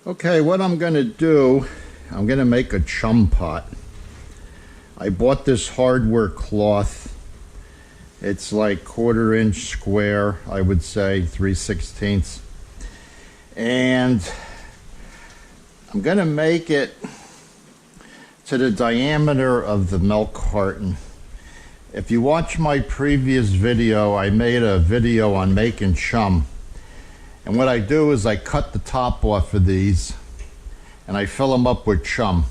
Okay, what I'm going to do, I'm going to make a chum pot. I bought this hardware cloth. It's like 1/4 inch square, I would say, 3/16. And I'm going to make it to the diameter of the milk carton. If you watch my previous video, I made a video on making chum. And what I do is I cut the top off of these and I fill them up with chum.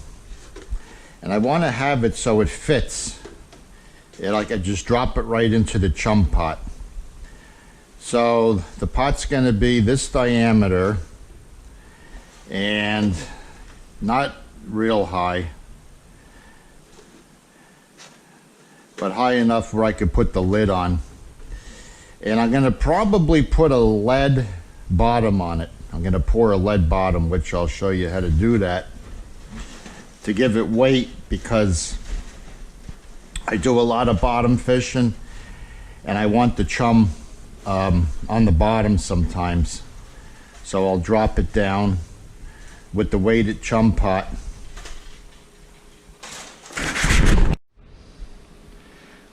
And I want to have it so it fits. Like I just drop it right into the chum pot. So the pot's going to be this diameter and not real high, but high enough where I could put the lid on. And I'm going to probably put a lead bottom on it. I'm going to pour a lead bottom, which I'll show you how to do that to give it weight, because I do a lot of bottom fishing and I want the chum on the bottom sometimes. So I'll drop it down with the weighted chum pot.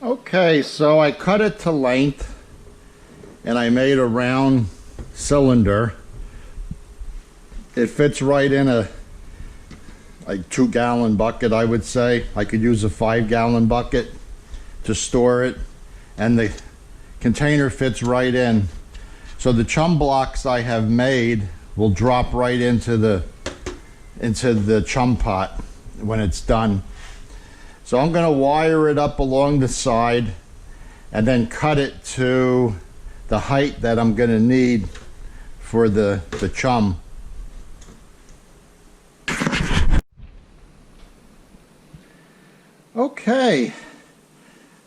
Okay, so I cut it to length and I made a round cylinder. It fits right in a 2-gallon bucket, I would say. I could use a 5-gallon bucket to store it, and the container fits right in. So the chum blocks I have made will drop right into the chum pot when it's done. So I'm going to wire it up along the side and then cut it to the height that I'm going to need for the chum. Okay,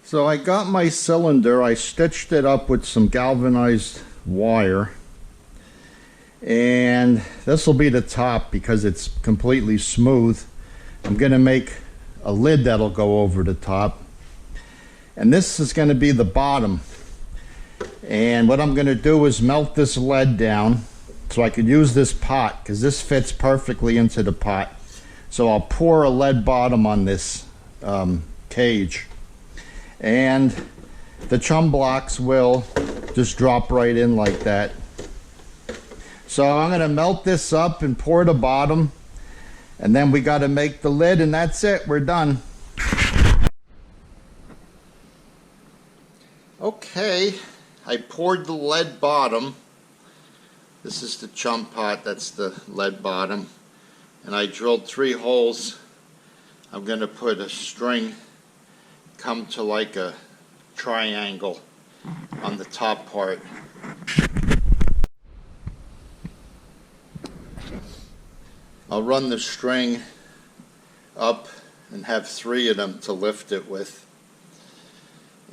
so I got my cylinder. I stitched it up with some galvanized wire, and this will be the top because it's completely smooth. I'm going to make a lid that'll go over the top, and this is going to be the bottom. And what I'm going to do is melt this lead down so I could use this pot, because this fits perfectly into the pot. So I'll pour a lead bottom on this cage, and the chum blocks will just drop right in like that. So I'm going to melt this up and pour the bottom, and then we got to make the lid, and that's it. We're done. Okay, I poured the lead bottom. This is the chum pot, that's the lead bottom, and I drilled 3 holes. I'm going to put a string, come to like a triangle on the top part. I'll run the string up and have 3 of them to lift it with.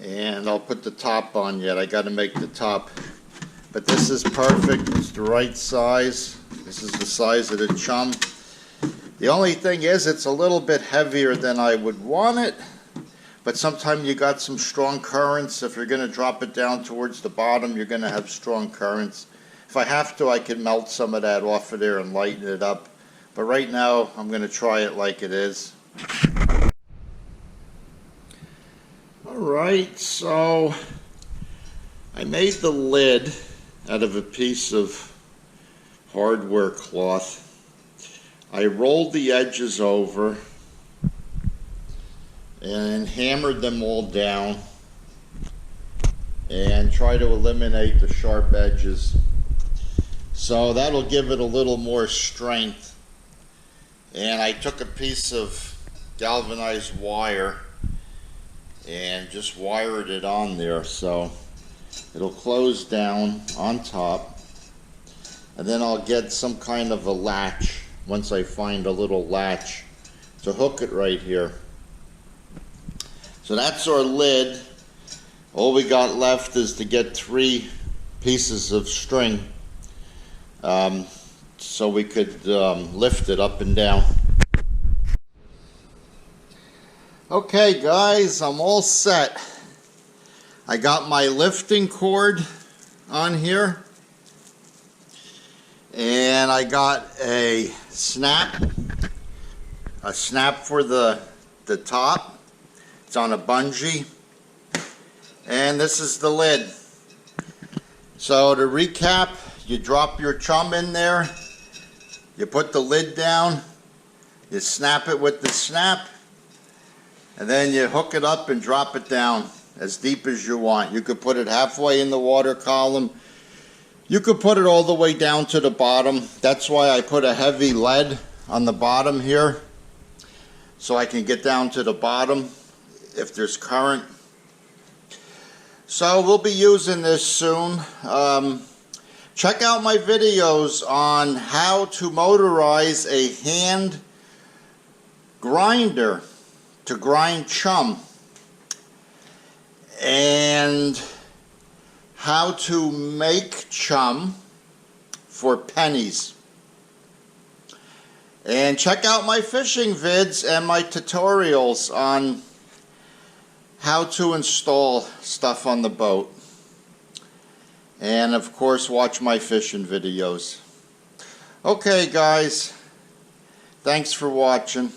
And I'll put the top on yet. I got to make the top. But this is perfect. It's the right size. This is the size of the chum. The only thing is it's a little bit heavier than I would want it. But sometimes you got some strong currents. If you're going to drop it down towards the bottom, you're going to have strong currents. If I have to, I can melt some of that off of there and lighten it up. But right now, I'm going to try it like it is. Alright, so I made the lid out of a piece of hardware cloth. I rolled the edges over and hammered them all down and try to eliminate the sharp edges. So that'll give it a little more strength. And I took a piece of galvanized wire and just wired it on there so it'll close down on top, and then I'll get some kind of a latch once I find a little latch to hook it right here. So that's our lid. All we got left is to get 3 pieces of string so we could lift it up and down. Okay guys, I'm all set. I got my lifting cord on here, And I got a snap for the top. It's on a bungee. And this is the lid. So to recap, you drop your chum in there, you put the lid down, you snap it with the snap, and then you hook it up and drop it down as deep as you want. You could put it halfway in the water column. You could put it all the way down to the bottom. That's why I put a heavy lead on the bottom here, so I can get down to the bottom if there's current. So we'll be using this soon. Check out my videos on how to motorize a hand grinder to grind chum, and how to make chum for pennies. And check out my fishing vids and my tutorials on how to install stuff on the boat. And of course, watch my fishing videos. Okay guys, thanks for watching.